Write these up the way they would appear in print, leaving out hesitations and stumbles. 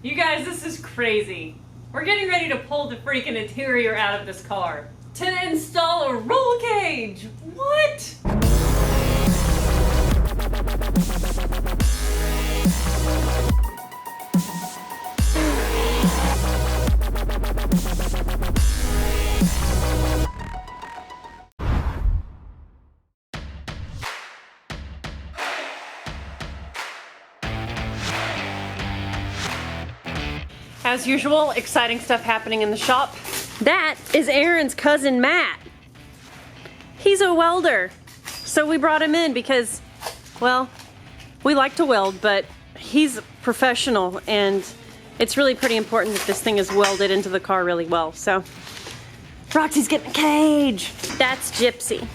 You guys, this is crazy. We're getting ready to pull the freaking interior out of this car to install a roll cage. What? As usual, exciting stuff happening in the shop. That is Aaron's cousin Matt. He's a welder. So we brought him in because, well, we like to weld, but he's professional and it's really pretty important that this thing is welded into the car really well. So Roxy's getting a cage. That's Gypsy.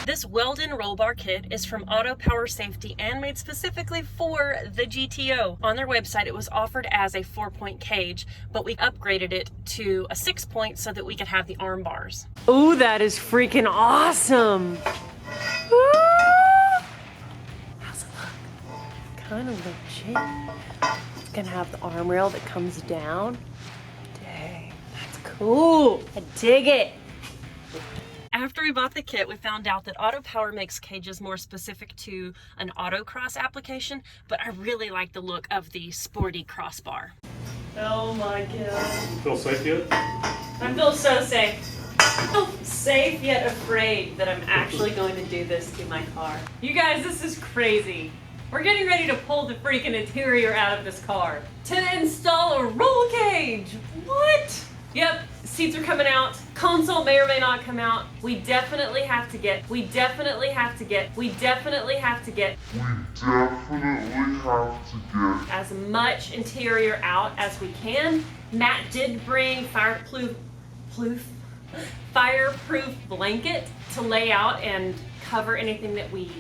This Welding roll bar kit is from Auto Power Safety and made specifically for the GTO. On their website, it was offered as a 4-point cage, but we upgraded it to a 6-point so that we could have the arm bars. Ooh, that is freaking awesome. How's it look? Kind of legit. It's gonna have the arm rail that comes down. Dang, that's cool. I dig it. After we bought the kit, we found out that Auto Power makes cages more specific to an autocross application, but I really like the look of the sporty crossbar. Oh my god. You feel safe yet? I feel so safe. I feel safe yet afraid that I'm actually going to do this to my car. You guys, this is crazy. We're getting ready to pull the freaking interior out of this car to install a roll cage. What? Yep, seats are coming out. Console may or may not come out. We definitely have to get as much interior out as we can. Matt did bring fireproof blanket to lay out and cover anything that we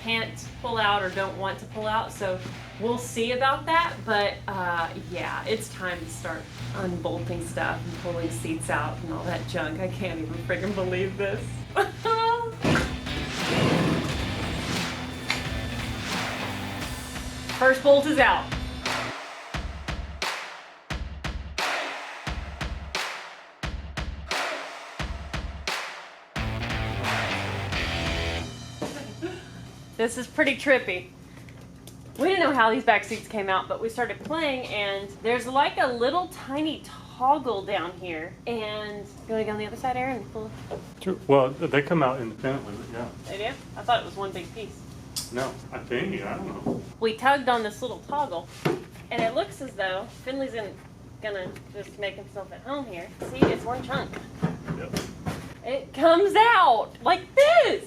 can't pull out or don't want to pull out, so we'll see about that. But yeah, it's time to start unbolting stuff and pulling seats out and all that junk. I can't even friggin' believe this. First bolt is out. This is pretty trippy. We didn't know how these back seats came out, but we started playing and there's like a little tiny toggle down here. And you want to go on the other side, Aaron? Sure. Well, they come out independently, but yeah. They do? I thought it was one big piece. No, I think, I don't know. We tugged on this little toggle and it looks as though Finley's gonna just make himself at home here. See, it's one chunk. Yep. It comes out like this.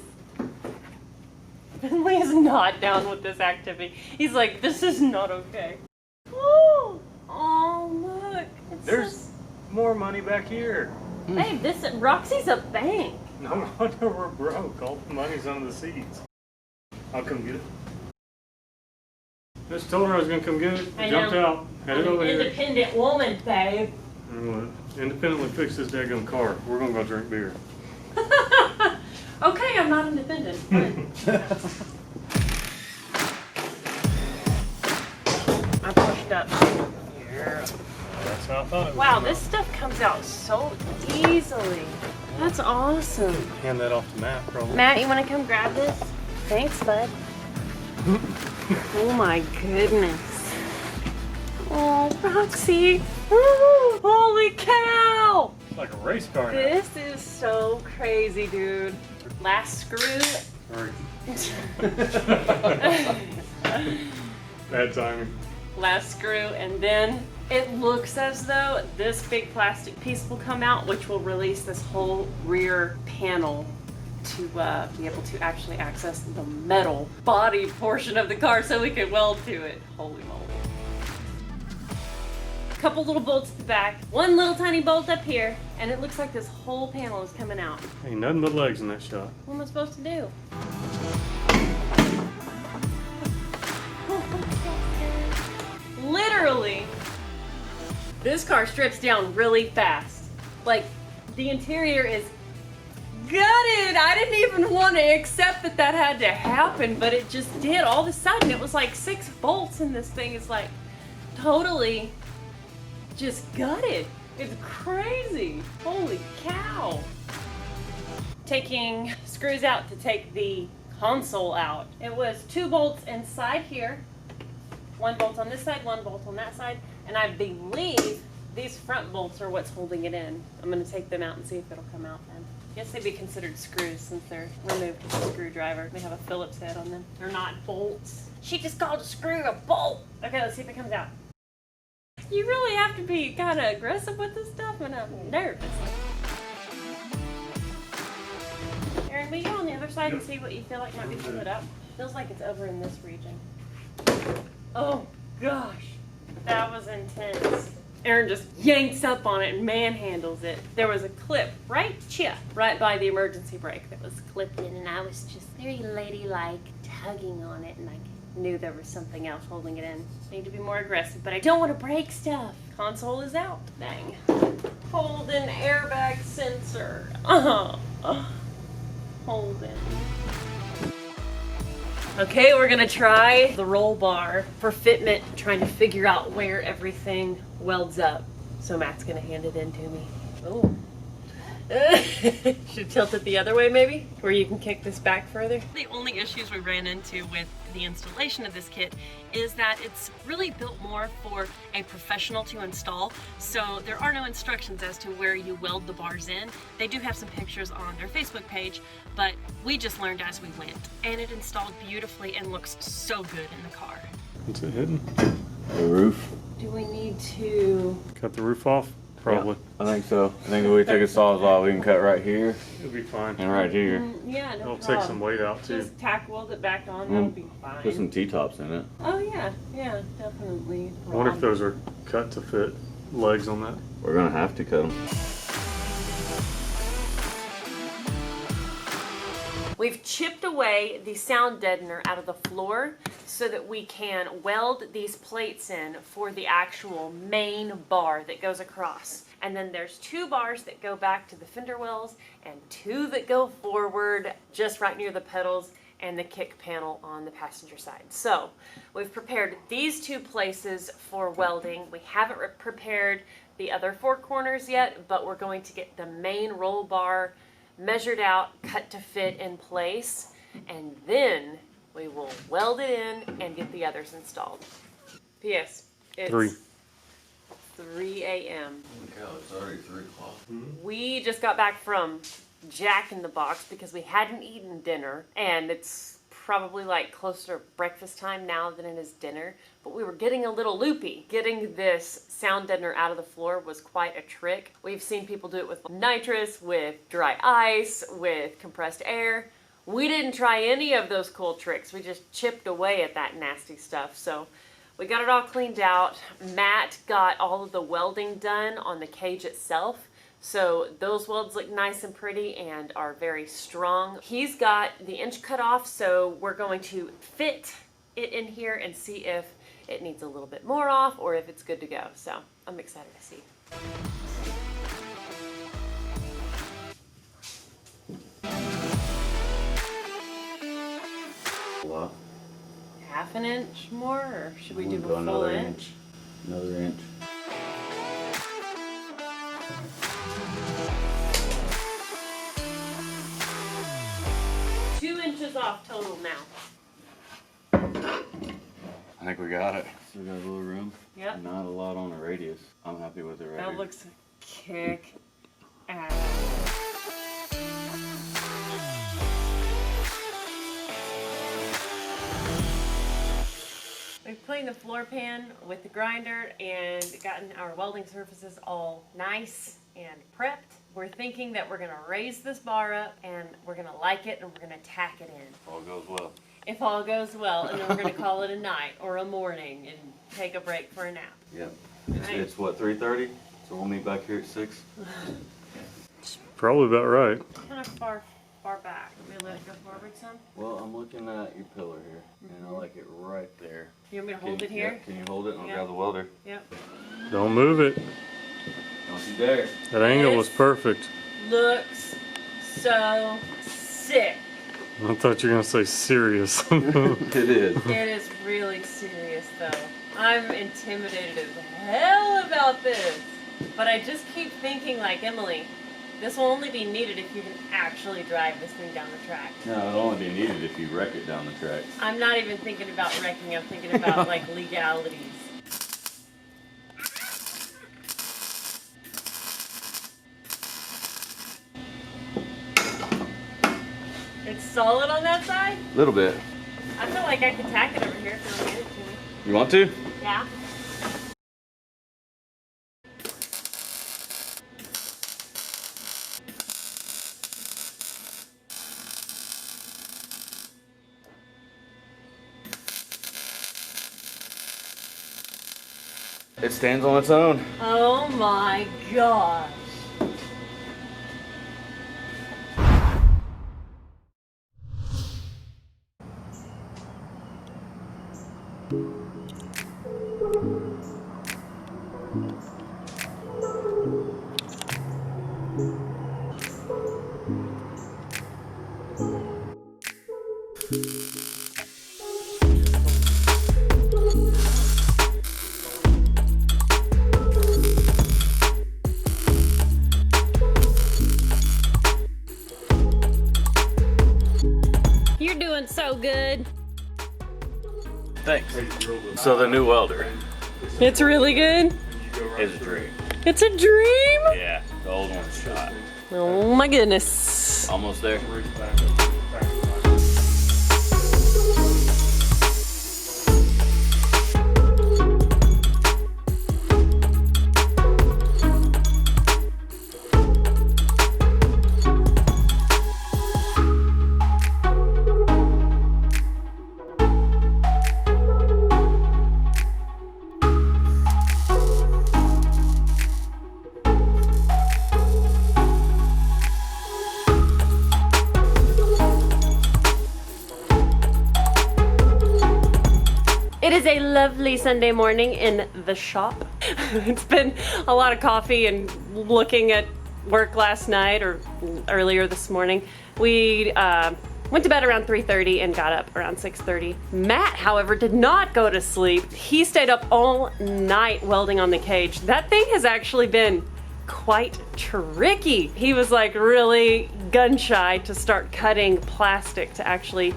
Finley is not down with this activity. He's like, this is not okay. Ooh. Oh, look. There's more money back here. Hey, Roxy's a bank. No wonder we're broke. All the money's under the seats. I'll come get it. Just told her I was going to come get it. I Jumped know. out. Headed over here. Independent woman, babe. I'm going to independently fix this daggone car. We're going to go drink beer. Okay, I'm not independent. I pushed up. Yeah. That's how I thought it was. Wow, this stuff comes out so easily. That's awesome. Hand that off to Matt, probably. Matt, you want to come grab this? Thanks, bud. Oh my goodness. Oh, Roxy. Ooh, holy cow. It's like a race car now. This is so crazy, dude. Last screw. Bad timing. Last screw, and then it looks as though this big plastic piece will come out, which will release this whole rear panel to be able to actually access the metal body portion of the car so we can weld to it. Holy moly. A couple little bolts at the back, one little tiny bolt up here, and it looks like this whole panel is coming out. Ain't nothing but legs in that shot. What am I supposed to do? Literally, this car strips down really fast. Like, the interior is gutted. I didn't even want to accept that that had to happen, but it just did. All of a sudden, it was like 6 bolts and this thing is like totally just gutted. It's crazy. Holy cow. Taking screws out to take the console out. It was 2 bolts inside here. 1 bolt on this side, 1 bolt on that side, and I believe these front bolts are what's holding it in. I'm going to take them out and see if it'll come out then. I guess they'd be considered screws since they're removed with a screwdriver. They have a Phillips head on them. They're not bolts. She just called a screw a bolt. Okay, let's see if it comes out. You really have to be kind of aggressive with this stuff, and I'm nervous. Aaron, will you go on the other side and see what you feel like might be split up? Feels like it's over in this region. Oh gosh, that was intense. Aaron just yanks up on it and manhandles it. There was a clip right by the emergency brake that was clipped in, and I was just very ladylike tugging on it, and I knew there was something else holding it in. I need to be more aggressive, but I don't want to break stuff. Console is out. Dang. Hold an airbag sensor. Hold it. Okay, we're gonna try the roll bar for fitment, trying to figure out where everything welds up. So Matt's gonna hand it in to me. Oh. Should tilt it the other way maybe, where you can kick this back further. The only issues we ran into with the installation of this kit is that it's really built more for a professional to install, so there are no instructions as to where you weld the bars in. They do have some pictures on their Facebook page, but we just learned as we went, and it installed beautifully and looks so good in the car. What's it hitting? The roof. Do we need to Cut the roof off? Probably. Yeah, I think so. I think if we take a sawzall, we can cut right here It'll be fine. and right here. Yeah, no It'll problem. take some weight out too. Just tack weld it back on, that'll be fine. Put some T-tops in it. Oh yeah, definitely. I wonder if those are cut to fit legs on that. We're gonna have to cut them. We've chipped away the sound deadener out of the floor so that we can weld these plates in for the actual main bar that goes across. And then there's 2 bars that go back to the fender wells and 2 that go forward just right near the pedals and the kick panel on the passenger side. So we've prepared these 2 places for welding. We haven't prepared the other 4 corners yet, but we're going to get the main roll bar measured out, cut to fit in place, and then we will weld it in and get the others installed. P.S. It's 3 a.m. Oh, it's already 3 o'clock. We just got back from Jack in the Box because we hadn't eaten dinner, and it's probably like closer to breakfast time now than it is dinner, but we were getting a little loopy. Getting this sound deadener out of the floor was quite a trick. We've seen people do it with nitrous, with dry ice, with compressed air. We didn't try any of those cool tricks. We just chipped away at that nasty stuff. So we got it all cleaned out. Matt got all of the welding done on the cage itself. So those welds look nice and pretty and are very strong. He's got the inch cut off, so we're going to fit it in here and see if it needs a little bit more off or if it's good to go. So I'm excited to see. A lot. Half an inch more, or should we do We'll go a full another inch? Another inch. Off total now. I think we got it. So we got a little room. Yep. Not a lot on the radius. I'm happy with it right That here. looks kick ass. We've cleaned the floor pan with the grinder and gotten our welding surfaces all nice and prepped. We're thinking that we're gonna raise this bar up and we're gonna like it and we're gonna tack it in. All goes well. If all goes well, and then we're gonna call it a night or a morning and take a break for a nap. Yep. It's, Right. it's what, 3:30? So we'll meet back here at 6. It's probably about right. Kind of far back. Maybe let it go forward some. Well, I'm looking at your pillar here, and I like it right there. You want me to Can hold you- it here? yeah, can you hold it and I'll Yeah. grab the welder? Yep. Don't move it. Don't you dare. That angle was This- perfect. Looks so sick. I thought you were gonna say serious. It is. It is really serious though. I'm intimidated as hell about this. But I just keep thinking like, Emily, this will only be needed if you can actually drive this thing down the track. No, it'll only be needed if you wreck it down the track. I'm not even thinking about wrecking, I'm thinking about like legalities. It's solid on that side? A little bit. I feel like I could tack it over here if you want to hand it to me. You want to? Yeah. It stands on its own. Oh my gosh. You're doing so good. Thanks. So the new welder It's really good. is a dream. It's a dream. Yeah, the old one's shot. Oh my goodness. Almost there. It is a lovely Sunday morning in the shop. It's been a lot of coffee and looking at work last night or earlier this morning. We went to bed around 3:30 and got up around 6:30. Matt, however, did not go to sleep. He stayed up all night welding on the cage. That thing has actually been quite tricky. He was like really gun shy to start cutting plastic to actually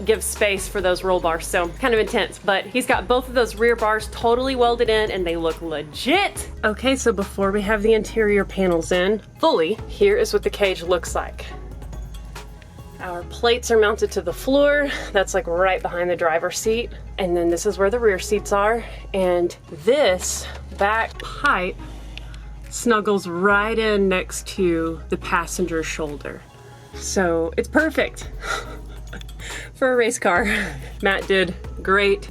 give space for those roll bars, so kind of intense, but he's got both of those rear bars totally welded in and they look legit. Okay, so before we have the interior panels in fully, here is what the cage looks like. Our plates are mounted to the floor. That's like right behind the driver's seat. And then this is where the rear seats are. And this back pipe snuggles right in next to the passenger shoulder. So it's perfect. For a race car. Matt did great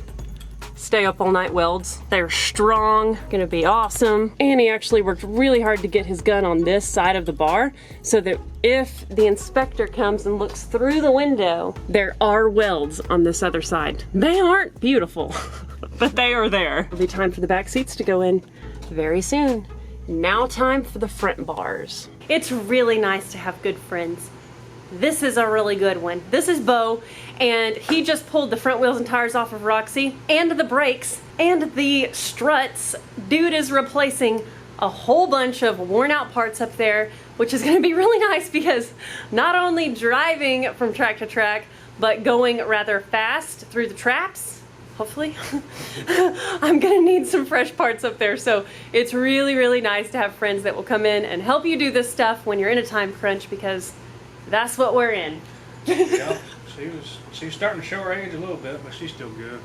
stay up all night welds. They're strong, gonna be awesome. And he actually worked really hard to get his gun on this side of the bar so that if the inspector comes and looks through the window, there are welds on this other side. They aren't beautiful, but they are there. It'll be time for the back seats to go in very soon. Now time for the front bars. It's really nice to have good friends. This is a really good one. This is Bo, and he just pulled the front wheels and tires off of Roxy, and the brakes, and the struts. Dude is replacing a whole bunch of worn out parts up there, which is gonna be really nice because not only driving from track to track, but going rather fast through the traps, hopefully, I'm gonna need some fresh parts up there. So it's really, really nice to have friends that will come in and help you do this stuff when you're in a time crunch, because that's what we're in. Yeah, she's starting to show her age a little bit, but she's still good.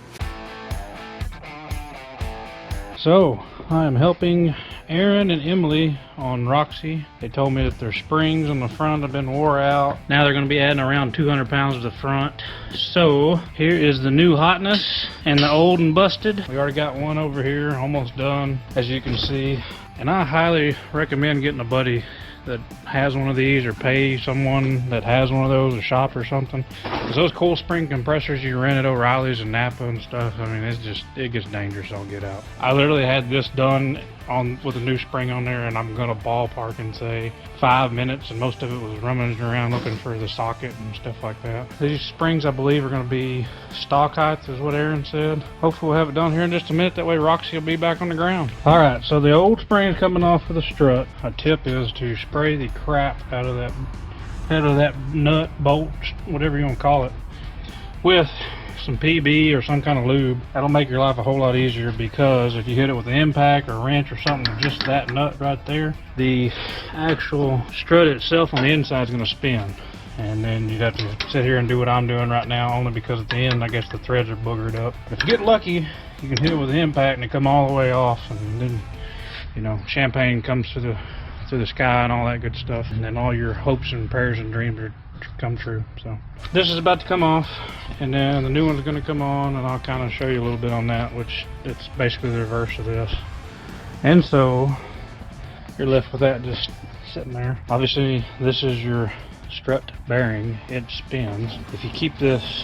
So I am helping Aaron and Emily on Roxy. They told me that their springs on the front have been wore out. Now they're going to be adding around 200 pounds to the front. So here is the new hotness and the old and busted. We already got one over here almost done, as you can see. And I highly recommend getting a buddy that has one of these, or pay someone that has one of those, a shop or something. Because those coil spring compressors you rent at O'Reilly's and Napa and stuff, I mean, it gets dangerous. I'll get out. I literally had this done on with a new spring on there, and I'm gonna ballpark and say 5 minutes, and most of it was rummaging around looking for the socket and stuff like that. These springs, I believe, are gonna be stock height, is what Aaron said. Hopefully we'll have it done here in just a minute, that way Roxy will be back on the ground. All right, so the old spring is coming off of the strut. A tip is to spray the crap out of that nut, bolt, whatever you want to call it, with some PB or some kind of lube. That'll make your life a whole lot easier, because if you hit it with an impact or a wrench or something, just that nut right there, the actual strut itself on the inside is going to spin, and then you'd have to sit here and do what I'm doing right now, only because at the end I guess the threads are boogered up. If you get lucky, you can hit it with an impact and it come all the way off, and then, you know, champagne comes through the sky and all that good stuff, and then all your hopes and prayers and dreams are come true. So this is about to come off, and then the new one's going to come on, and I'll kind of show you a little bit on that, which it's basically the reverse of this. And so you're left with that just sitting there. Obviously this is your strut bearing, it spins. If you keep this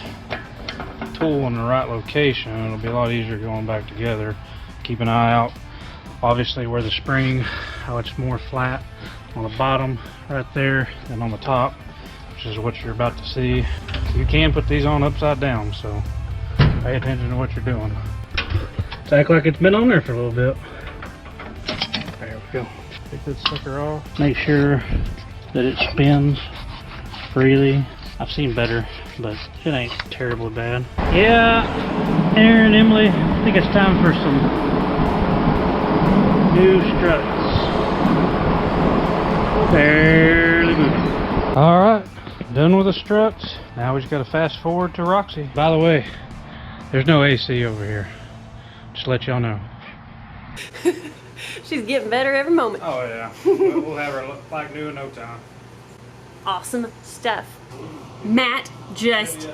tool in the right location, it'll be a lot easier going back together. Keep an eye out obviously where the spring, how it's more flat on the bottom right there than on the top, which is what you're about to see. You can put these on upside down, so pay attention to what you're doing. It's act like it's been on there for a little bit. There we go. Take this sucker off. Make sure that it spins freely. I've seen better, but it ain't terribly bad. Yeah, Aaron, Emily, I think it's time for some new struts. Barely moving. All right. Done with the struts. Now we just gotta fast forward to Roxy. By the way, there's no AC over here. Just to let y'all know. She's getting better every moment. Oh yeah, we'll have her like new in no time. Awesome stuff. Matt just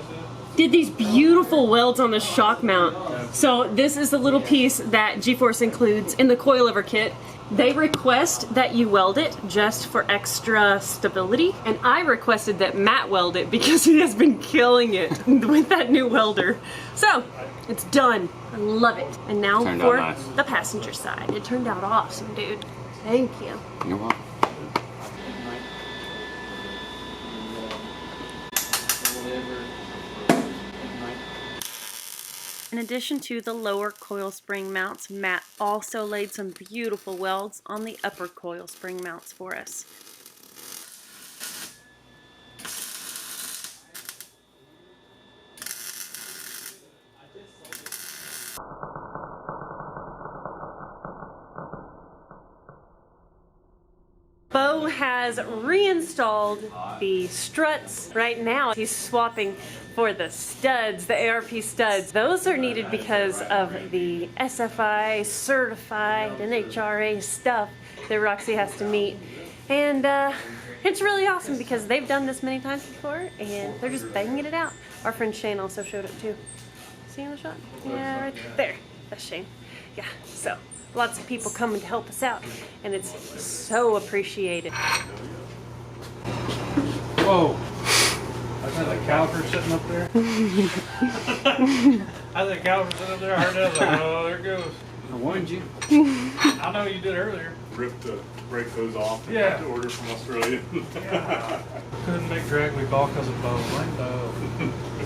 did these beautiful welds on the shock mount. So this is the little piece that G-Force includes in the coilover kit. They request that you weld it just for extra stability, and I requested that Matt weld it because he has been killing it with that new welder. So it's done. I love it. And now for the passenger side. It turned out awesome, dude. Thank you. You're welcome. In addition to the lower coil spring mounts, Matt also laid some beautiful welds on the upper coil spring mounts for us. Bo has reinstalled the struts. Right now he's swapping for the studs, the ARP studs. Those are needed because of the SFI certified NHRA stuff that Roxy has to meet. And it's really awesome because they've done this many times before and they're just banging it out. Our friend Shane also showed up too. See in the shot? Yeah, right there. That's Shane. Yeah, so lots of people coming to help us out, and it's so appreciated. Whoa! I had that caliper sitting up there. I had that caliper sitting up there. I heard that. I was like, oh, there it goes. I warned you. I know you did earlier. Rip the brake hose off and Yeah. have to order from Australia. Yeah. Couldn't make drag week all because of Bo. Blame Bo.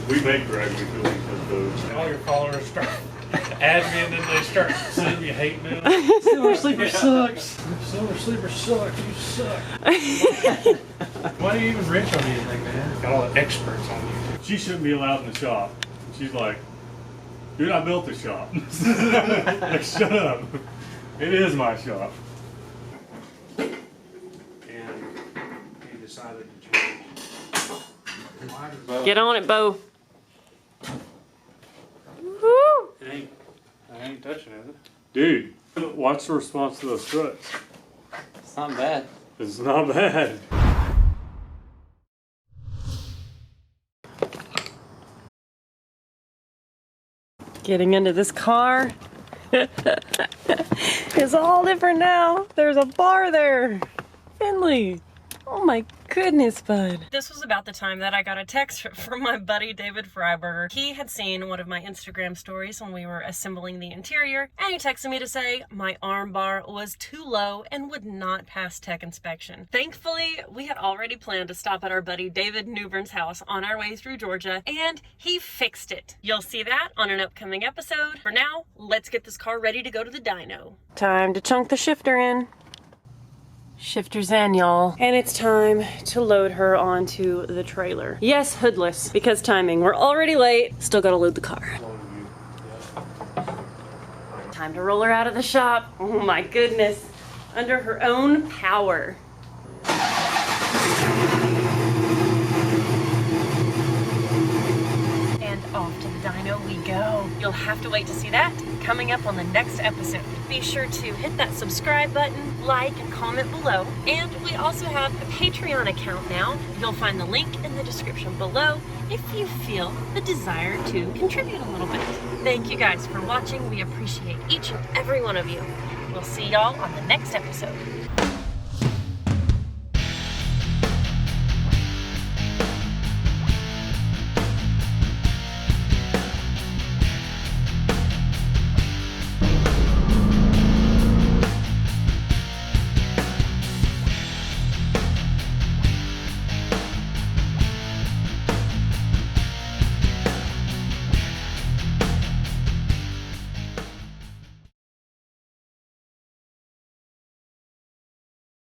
We make drag week because of those. All your followers start adding me, and then they start sending you hate mail. Silver Sleeper sucks. Silver Sleeper sucks. You suck. Why do you even wrench on anything, man? Got all the experts on you. She shouldn't be allowed in the shop. She's like, dude, I built the shop. Like, shut up. It is my shop. And he decided to change. Get on it, Bo. Woo! I ain't touching it. Dude, watch the response to those struts. It's not bad. It's not bad. Getting into this car is all different now. There's a bar there. Finley. Oh my goodness, bud. This was about the time that I got a text from my buddy David Freiberger. He had seen one of my Instagram stories when we were assembling the interior, and he texted me to say my arm bar was too low and would not pass tech inspection. Thankfully, we had already planned to stop at our buddy David Newbern's house on our way through Georgia, and he fixed it. You'll see that on an upcoming episode. For now, let's get this car ready to go to the dyno. Time to chunk the shifter in. Shifter's in, y'all. And it's time to load her onto the trailer. Yes, hoodless, because timing. We're already late. Still gotta load the car. Time to roll her out of the shop. Oh my goodness. Under her own power. And off to the dyno we go. You'll have to wait to see that coming up on the next episode. Be sure to hit that subscribe button, like, and comment below. And we also have a Patreon account now. You'll find the link in the description below if you feel the desire to contribute a little bit. Thank you guys for watching. We appreciate each and every one of you. We'll see y'all on the next episode.